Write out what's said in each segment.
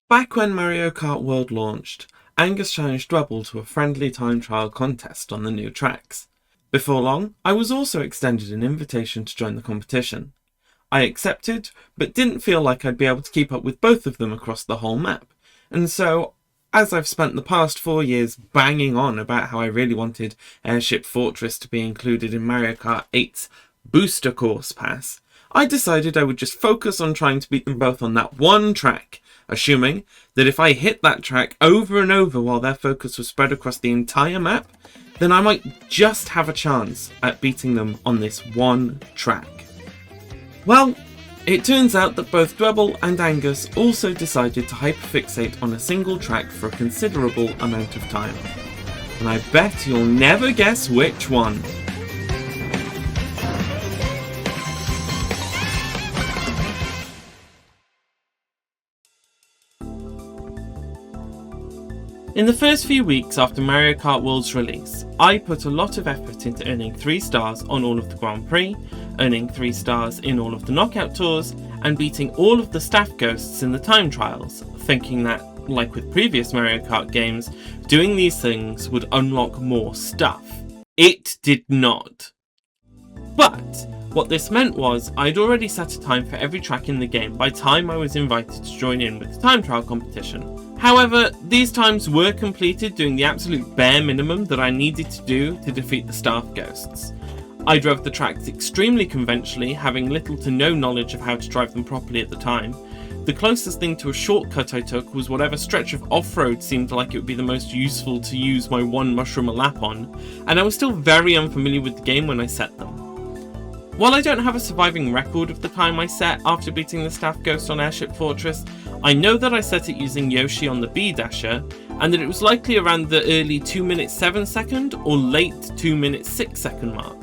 Back when Mario Kart World launched, Angus challenged Dwebl to a friendly time trial contest on the new tracks. Before long, I was also extended an invitation to join the competition. I accepted, but didn't feel like I'd be able to keep up with both of them across the whole map, and so, as I've spent the past 4 years banging on about how I really wanted Airship Fortress to be included in Mario Kart 8's Booster Course Pass, I decided I would just focus on trying to beat them both on that one track, assuming that if I hit that track over and over while their focus was spread across the entire map, then I might just have a chance at beating them on this one track. Well, it turns out that both Dwebl and Angus also decided to hyperfixate on a single track for a considerable amount of time. And I bet you'll never guess which one. In the first few weeks after Mario Kart World's release, I put a lot of effort into earning 3 stars on all of the Grand Prix, earning 3 stars in all of the Knockout Tours, and beating all of the staff ghosts in the time trials, thinking that, like with previous Mario Kart games, doing these things would unlock more stuff. It did not. But what this meant was I'd already set a time for every track in the game by the time I was invited to join in with the time trial competition. However, these times were completed doing the absolute bare minimum that I needed to do to defeat the staff ghosts. I drove the tracks extremely conventionally, having little to no knowledge of how to drive them properly at the time. The closest thing to a shortcut I took was whatever stretch of off-road seemed like it would be the most useful to use my one mushroom a lap on, and I was still very unfamiliar with the game when I set them. While I don't have a surviving record of the time I set after beating the staff ghost on Airship Fortress, I know that I set it using Yoshi on the B-Dasher, and that it was likely around the early 2 minutes 7 second or late 2 minutes 6 second mark.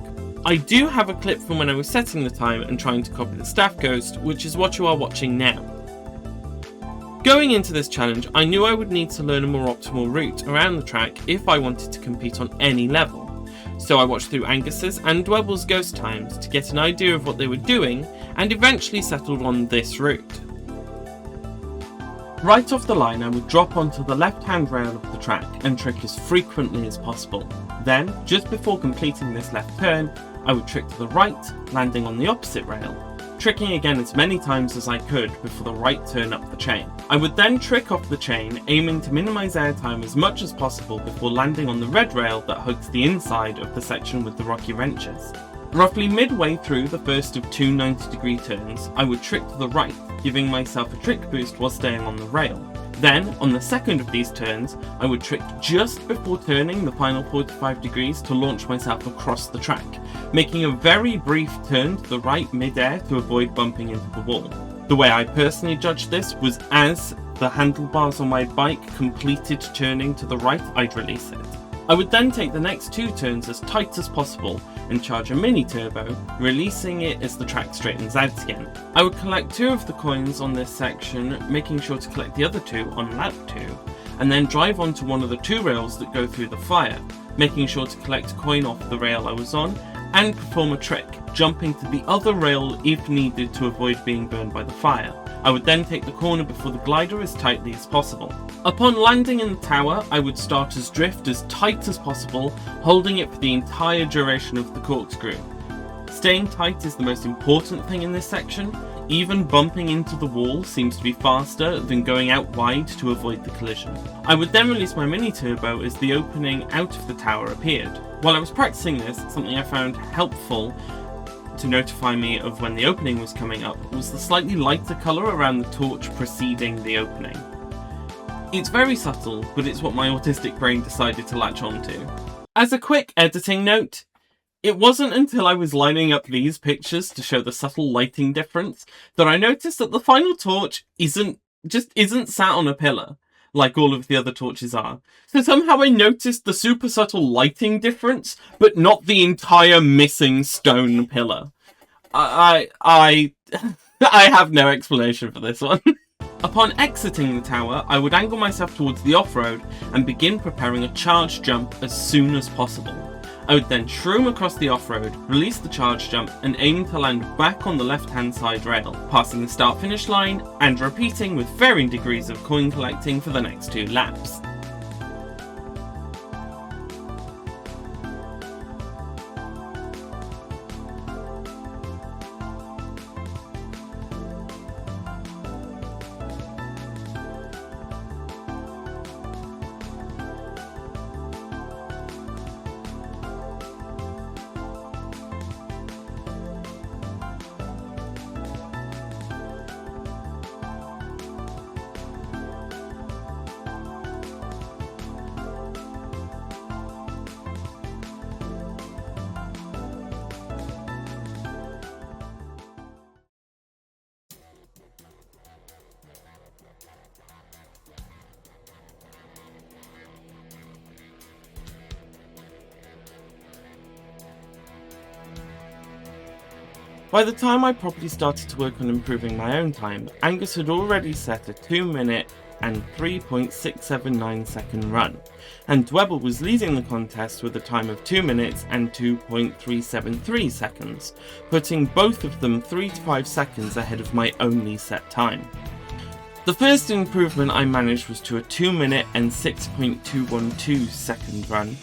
I do have a clip from when I was setting the time and trying to copy the staff ghost, which is what you are watching now. Going into this challenge, I knew I would need to learn a more optimal route around the track if I wanted to compete on any level. So I watched through Angus's and Dwebl's ghost times to get an idea of what they were doing, and eventually settled on this route. Right off the line, I would drop onto the left-hand rail of the track and trick as frequently as possible. Then, just before completing this left turn, I would trick to the right, landing on the opposite rail, tricking again as many times as I could before the right turn up the chain. I would then trick off the chain, aiming to minimise airtime as much as possible before landing on the red rail that hugs the inside of the section with the rocky wrenches. Roughly midway through the first of 2 90-degree turns, I would trick to the right, giving myself a trick boost while staying on the rail. Then, on the second of these turns, I would trick just before turning the final 45 degrees to launch myself across the track, making a very brief turn to the right mid-air to avoid bumping into the wall. The way I personally judged this was as the handlebars on my bike completed turning to the right, I'd release it. I would then take the next 2 turns as tight as possible and charge a mini turbo, releasing it as the track straightens out again. I would collect 2 of the coins on this section, making sure to collect the other 2 on lap 2, and then drive onto one of the 2 rails that go through the fire, making sure to collect a coin off the rail I was on, and perform a trick, jumping to the other rail if needed to avoid being burned by the fire. I would then take the corner before the glider as tightly as possible. Upon landing in the tower, I would start as drift as tight as possible, holding it for the entire duration of the corkscrew. Staying tight is the most important thing in this section. Even bumping into the wall seems to be faster than going out wide to avoid the collision. I would then release my mini turbo as the opening out of the tower appeared. While I was practicing this, something I found helpful to notify me of when the opening was coming up was the slightly lighter colour around the torch preceding the opening. It's very subtle, but it's what my autistic brain decided to latch onto. As a quick editing note, it wasn't until I was lining up these pictures to show the subtle lighting difference that I noticed that the final torch isn't sat on a pillar like all of the other torches are. So somehow I noticed the super subtle lighting difference, but not the entire missing stone pillar. I have no explanation for this one. Upon exiting the tower, I would angle myself towards the off-road and begin preparing a charge jump as soon as possible. I would then shroom across the off-road, release the charge jump and aim to land back on the left-hand side rail, passing the start-finish line and repeating with varying degrees of coin collecting for the next 2 laps. By the time I properly started to work on improving my own time, Angus had already set a 2 minute and 3.679 second run, and Dwebl was leading the contest with a time of 2 minutes and 2.373 seconds, putting both of them 3 to 5 seconds ahead of my only set time. The first improvement I managed was to a 2 minute and 6.212 second run.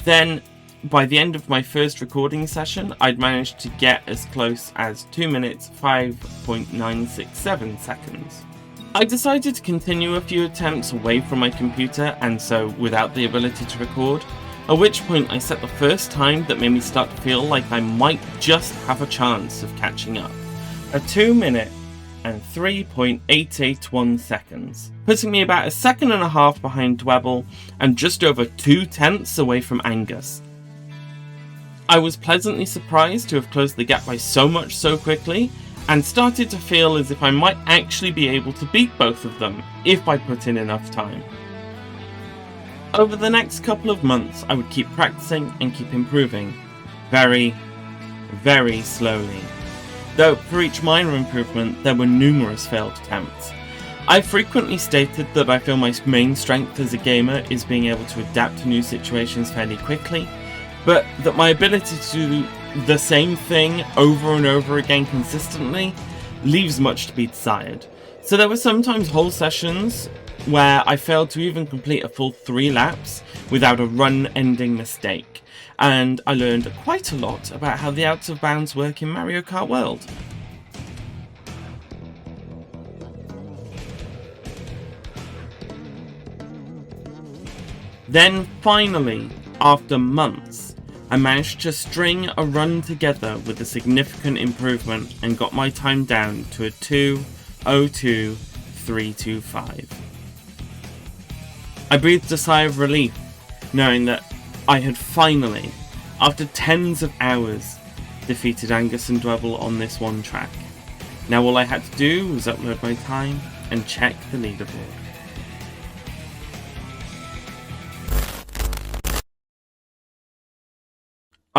Then, by the end of my first recording session, I'd managed to get as close as 2 minutes 5.967 seconds. I decided to continue a few attempts away from my computer and so without the ability to record, at which point I set the first time that made me start to feel like I might just have a chance of catching up. A 2 minute and 3.881 seconds, putting me about a second and a half behind Dwebl and just over 2/10 away from Angus. I was pleasantly surprised to have closed the gap by so much so quickly, and started to feel as if I might actually be able to beat both of them if I put in enough time. Over the next couple of months I would keep practicing and keep improving, very, very slowly. Though for each minor improvement there were numerous failed attempts. I frequently stated that I feel my main strength as a gamer is being able to adapt to new situations fairly quickly, but that my ability to do the same thing over and over again consistently leaves much to be desired. So there were sometimes whole sessions where I failed to even complete a full 3 laps without a run-ending mistake, and I learned quite a lot about how the outs of bounds work in Mario Kart World. Then finally, after months, I managed to string a run together with a significant improvement and got my time down to a 2:02.325. I breathed a sigh of relief, knowing that I had finally, after tens of hours, defeated Angus and Dwebl on this one track. Now all I had to do was upload my time and check the leaderboard.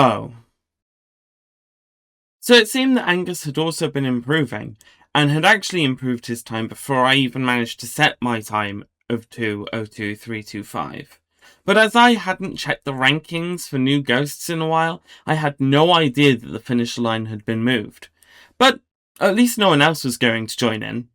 Oh. So it seemed that Angus had also been improving, and had actually improved his time before I even managed to set my time of 2:02.325. But as I hadn't checked the rankings for new ghosts in a while, I had no idea that the finish line had been moved. But at least no one else was going to join in.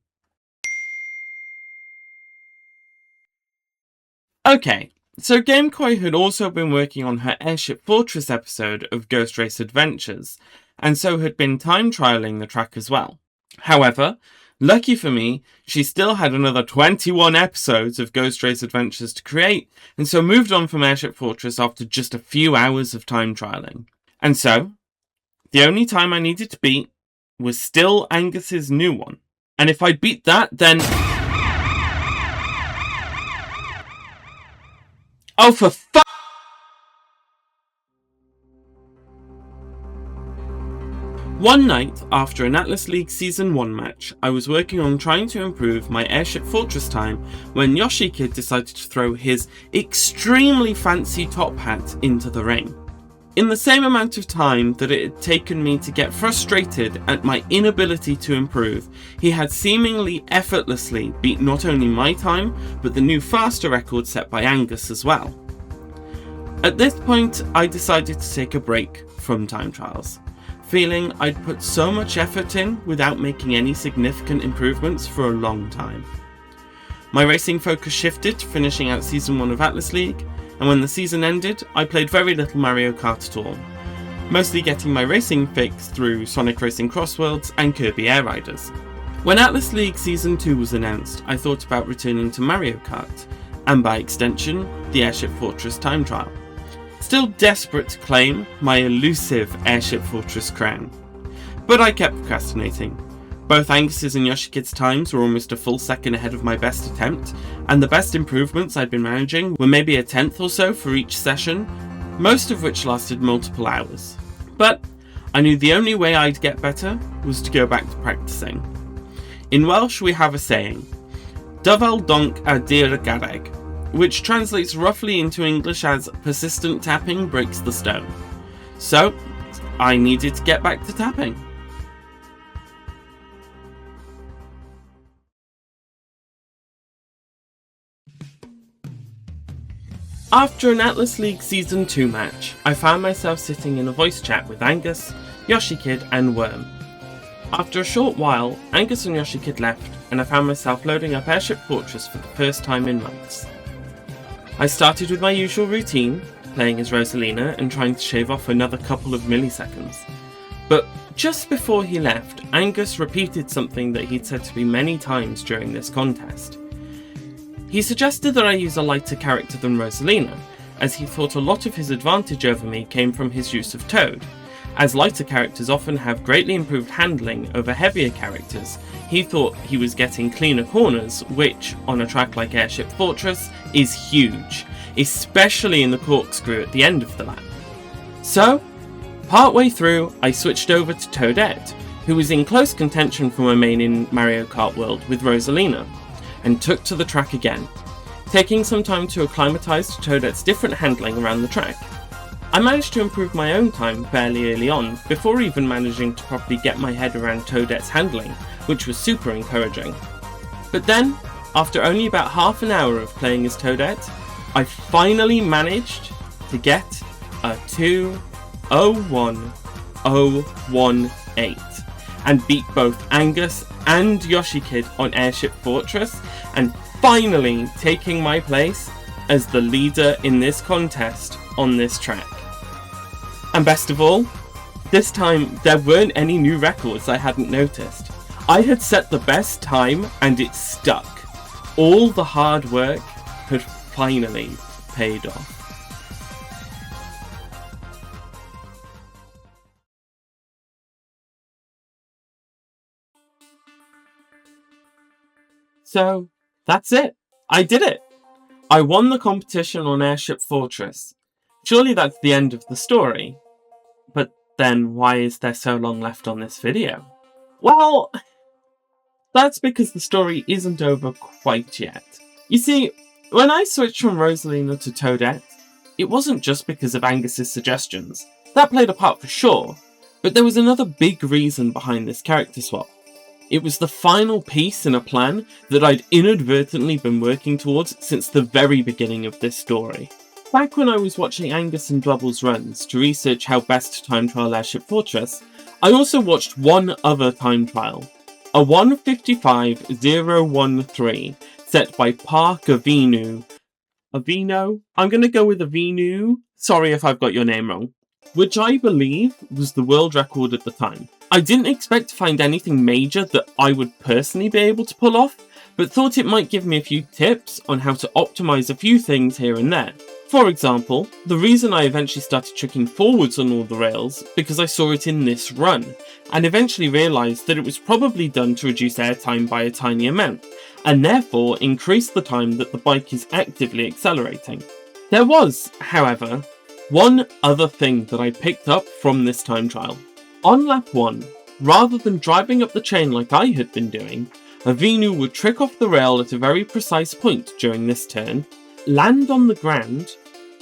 Okay. So Gamekoi had also been working on her Airship Fortress episode of Ghost Race Adventures, and so had been time trialling the track as well. However, lucky for me, she still had another 21 episodes of Ghost Race Adventures to create, and so moved on from Airship Fortress after just a few hours of time trialling. And so, the only time I needed to beat was still Angus's new one. And if I beat that, then... Oh, for fuck! One night, after an Atlas League Season 1 match, I was working on trying to improve my Airship Fortress time when Yoshikid decided to throw his extremely fancy top hat into the ring. In the same amount of time that it had taken me to get frustrated at my inability to improve, he had seemingly effortlessly beat not only my time, but the new faster record set by Angus as well. At this point, I decided to take a break from time trials, feeling I'd put so much effort in without making any significant improvements for a long time. My racing focus shifted to finishing out Season 1 of Atlas League, and when the season ended, I played very little Mario Kart at all, mostly getting my racing fix through Sonic Racing Crossworlds and Kirby Air Riders. When Atlas League Season 2 was announced, I thought about returning to Mario Kart, and by extension, the Airship Fortress time trial. Still desperate to claim my elusive Airship Fortress crown. But I kept procrastinating. Both Angus's and Yoshikid's times were almost a full second ahead of my best attempt, and the best improvements I'd been managing were maybe a tenth or so for each session, most of which lasted multiple hours. But I knew the only way I'd get better was to go back to practicing. In Welsh we have a saying, Dwebl donc a dir garreg, which translates roughly into English as persistent tapping breaks the stone. So I needed to get back to tapping. After an Atlas League Season 2 match, I found myself sitting in a voice chat with Angus, Yoshikid and Worm. After a short while, Angus and Yoshikid left, and I found myself loading up Airship Fortress for the first time in months. I started with my usual routine, playing as Rosalina and trying to shave off another couple of milliseconds. But just before he left, Angus repeated something that he'd said to me many times during this contest. He suggested that I use a lighter character than Rosalina, as he thought a lot of his advantage over me came from his use of Toad. As lighter characters often have greatly improved handling over heavier characters, he thought he was getting cleaner corners, which, on a track like Airship Fortress, is huge, especially in the corkscrew at the end of the lap. So, partway through, I switched over to Toadette, who was in close contention for my main in Mario Kart World with Rosalina, and took to the track again, taking some time to acclimatise to Toadette's different handling around the track. I managed to improve my own time fairly early on, before even managing to properly get my head around Toadette's handling, which was super encouraging. But then, after only about half an hour of playing as Toadette, I finally managed to get a 2:01:018 and beat both Angus and Yoshikid on Airship Fortress, and finally taking my place as the leader in this contest on this track. And best of all, this time there weren't any new records I hadn't noticed. I had set the best time and it stuck. All the hard work had finally paid off. So, that's it. I did it. I won the competition on Airship Fortress. Surely that's the end of the story. But then why is there so long left on this video? Well, that's because the story isn't over quite yet. You see, when I switched from Rosalina to Toadette, it wasn't just because of Angus's suggestions. That played a part for sure, but there was another big reason behind this character swap. It was the final piece in a plan that I'd inadvertently been working towards since the very beginning of this story. Back when I was watching Angus and Dwebbl's runs to research how best to time trial Airship Fortress, I also watched one other time trial, a 1:55:013 set by Park Avinu. Avino? I'm going to go with Avinu. Sorry if I've got your name wrong. Which I believe was the world record at the time. I didn't expect to find anything major that I would personally be able to pull off, but thought it might give me a few tips on how to optimise a few things here and there. For example, the reason I eventually started tricking forwards on all the rails because I saw it in this run, and eventually realised that it was probably done to reduce airtime by a tiny amount, and therefore increase the time that the bike is actively accelerating. There was, however, one other thing that I picked up from this time trial. On lap 1, rather than driving up the chain like I had been doing, Avinu would trick off the rail at a very precise point during this turn, land on the ground,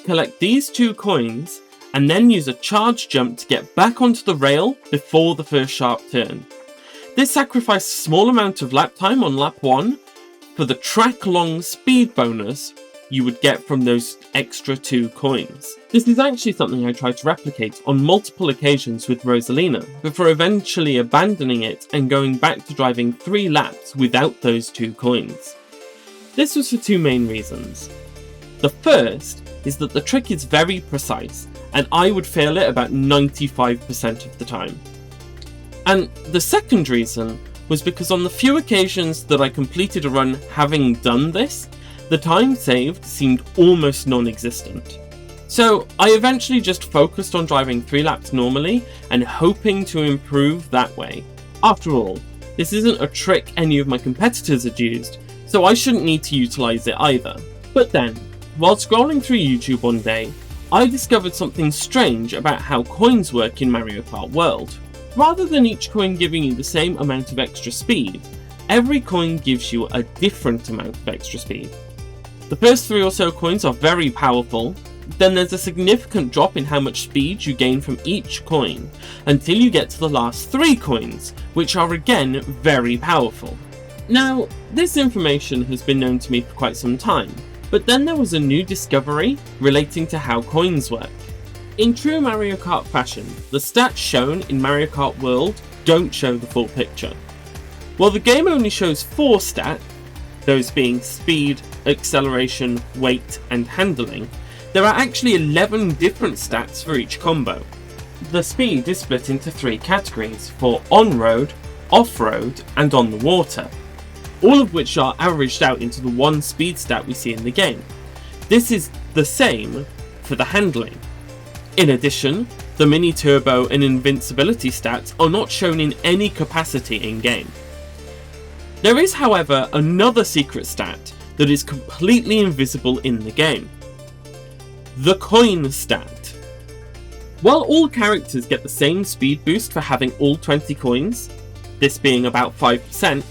collect these 2 coins, and then use a charge jump to get back onto the rail before the first sharp turn. This sacrificed a small amount of lap time on lap 1 for the track-long speed bonus, you would get from those extra 2 coins. This is actually something I tried to replicate on multiple occasions with Rosalina, before eventually abandoning it and going back to driving 3 laps without those 2 coins. This was for 2 main reasons. The first is that the trick is very precise, and I would fail it about 95% of the time. And the second reason was because on the few occasions that I completed a run having done this, the time saved seemed almost non-existent. So I eventually just focused on driving 3 laps normally and hoping to improve that way. After all, this isn't a trick any of my competitors had used, so I shouldn't need to utilise it either. But then, while scrolling through YouTube one day, I discovered something strange about how coins work in Mario Kart World. Rather than each coin giving you the same amount of extra speed, every coin gives you a different amount of extra speed. The first 3 or so coins are very powerful, then there's a significant drop in how much speed you gain from each coin, until you get to the last 3 coins, which are again very powerful. Now, this information has been known to me for quite some time, but then there was a new discovery relating to how coins work. In true Mario Kart fashion, the stats shown in Mario Kart World don't show the full picture. While the game only shows 4 stats, those being speed, acceleration, weight, and handling, there are actually 11 different stats for each combo. The speed is split into 3 categories for on-road, off-road, and on the water, all of which are averaged out into the one speed stat we see in the game. This is the same for the handling. In addition, the mini turbo and invincibility stats are not shown in any capacity in-game. There is, however, another secret stat that is completely invisible in the game. The coin stat. While all characters get the same speed boost for having all 20 coins, this being about 5%,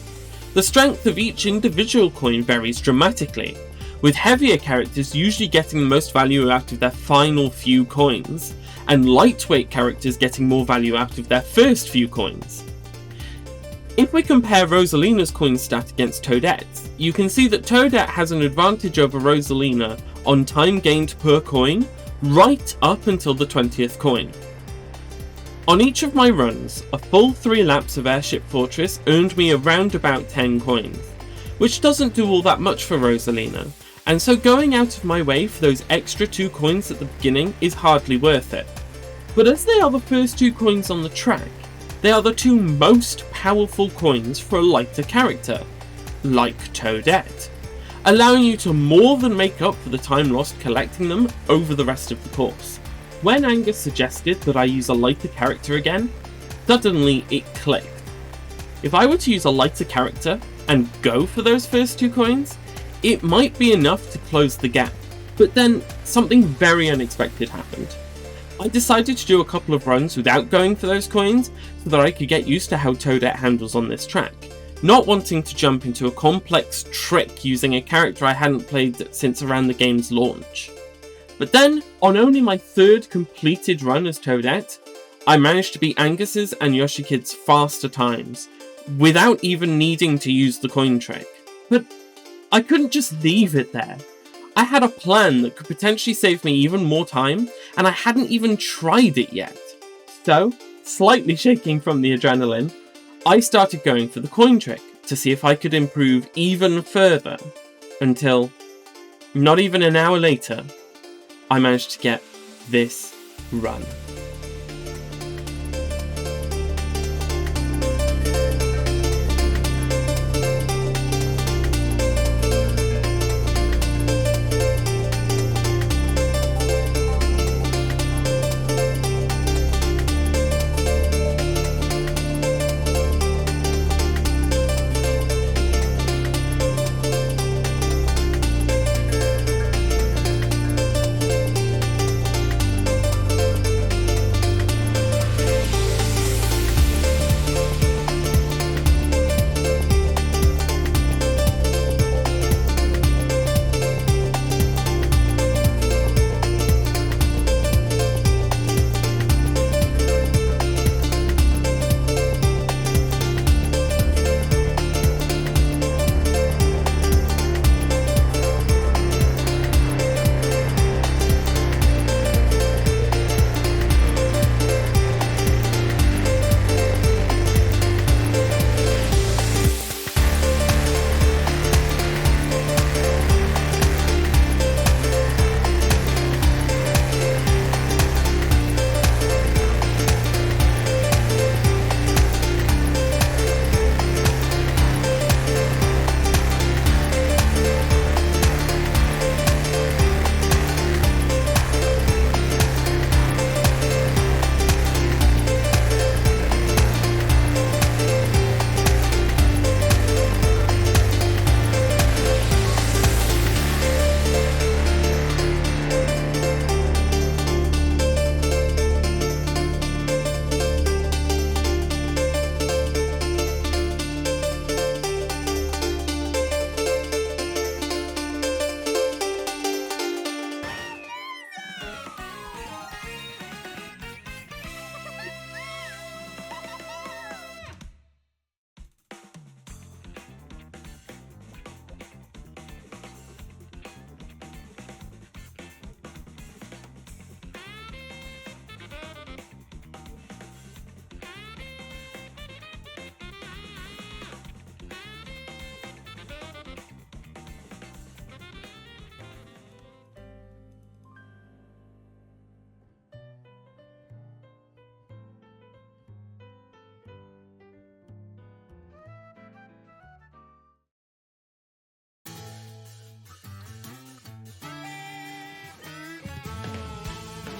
the strength of each individual coin varies dramatically, with heavier characters usually getting the most value out of their final few coins, and lightweight characters getting more value out of their first few coins. If we compare Rosalina's coin stat against Toadette's, you can see that Toadette has an advantage over Rosalina on time gained per coin, right up until the 20th coin. On each of my runs, a full 3 laps of Airship Fortress earned me around about 10 coins, which doesn't do all that much for Rosalina, and so going out of my way for those extra 2 coins at the beginning is hardly worth it. But as they are the first 2 coins on the track, they are the 2 most powerful coins for a lighter character, like Toadette, allowing you to more than make up for the time lost collecting them over the rest of the course. When Angus suggested that I use a lighter character again, suddenly it clicked. If I were to use a lighter character and go for those first 2 coins, it might be enough to close the gap. But then something very unexpected happened. I decided to do a couple of runs without going for those coins so that I could get used to how Toadette handles on this track, not wanting to jump into a complex trick using a character I hadn't played since around the game's launch. But then, on only my 3rd completed run as Toadette, I managed to beat Angus's and Yoshikid's faster times, without even needing to use the coin trick. But I couldn't just leave it there. I had a plan that could potentially save me even more time, and I hadn't even tried it yet. So, slightly shaking from the adrenaline, I started going for the coin trick to see if I could improve even further, until, not even an hour later, I managed to get this run.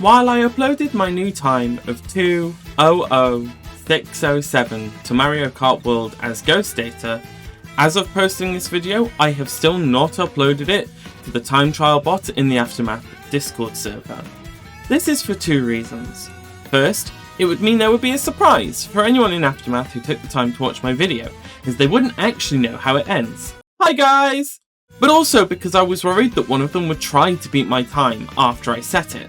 While I uploaded my new time of 2:00:607 to Mario Kart World as Ghost Data, as of posting this video, I have still not uploaded it to the time trial bot in the Aftermath Discord server. This is for two reasons. First, it would mean there would be a surprise for anyone in Aftermath who took the time to watch my video, as they wouldn't actually know how it ends. Hi guys! But also because I was worried that one of them would try to beat my time after I set it.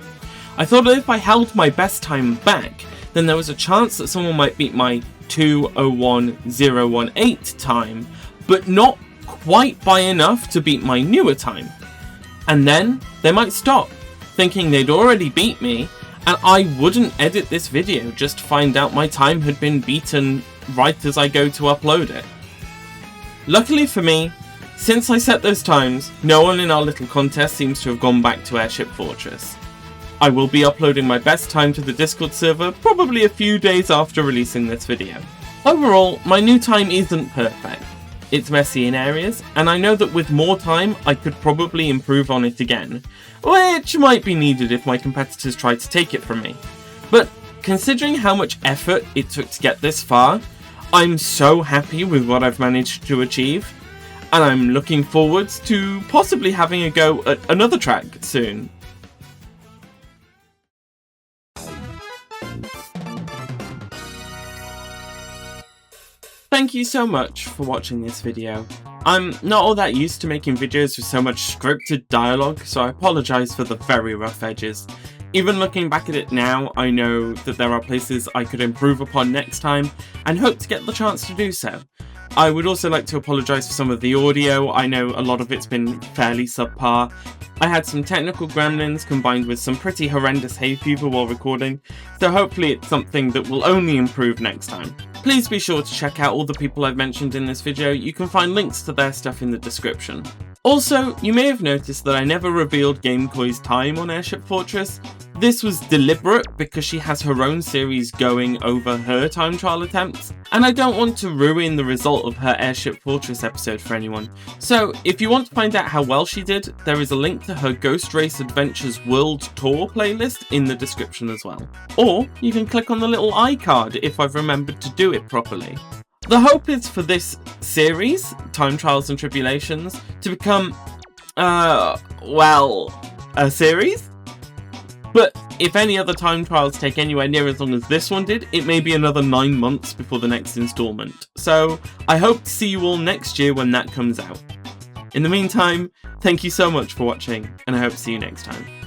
I thought that if I held my best time back, then there was a chance that someone might beat my 2:01:018 time, but not quite by enough to beat my newer time. And then they might stop, thinking they'd already beat me, and I wouldn't edit this video just to find out my time had been beaten right as I go to upload it. Luckily for me, since I set those times, no one in our little contest seems to have gone back to Airship Fortress. I will be uploading my best time to the Discord server probably a few days after releasing this video. Overall, my new time isn't perfect. It's messy in areas, and I know that with more time I could probably improve on it again, which might be needed if my competitors try to take it from me. But considering how much effort it took to get this far, I'm so happy with what I've managed to achieve, and I'm looking forward to possibly having a go at another track soon. Thank you so much for watching this video. I'm not all that used to making videos with so much scripted dialogue, so I apologise for the very rough edges. Even looking back at it now, I know that there are places I could improve upon next time, and hope to get the chance to do so. I would also like to apologise for some of the audio. I know a lot of it's been fairly subpar. I had some technical gremlins combined with some pretty horrendous hay fever while recording, so hopefully it's something that will only improve next time. Please be sure to check out all the people I've mentioned in this video. You can find links to their stuff in the description. Also, you may have noticed that I never revealed GameKoi's time on Airship Fortress. This was deliberate because she has her own series going over her time trial attempts, and I don't want to ruin the result of her Airship Fortress episode for anyone. So if you want to find out how well she did, there is a link to her Ghost Race Adventures World Tour playlist in the description as well. Or you can click on the little iCard if I've remembered to do it properly. The hope is for this series, Time Trials and Tribulations, to become, a series? But if any other time trials take anywhere near as long as this one did, it may be another 9 months before the next installment. So I hope to see you all next year when that comes out. In the meantime, thank you so much for watching, and I hope to see you next time.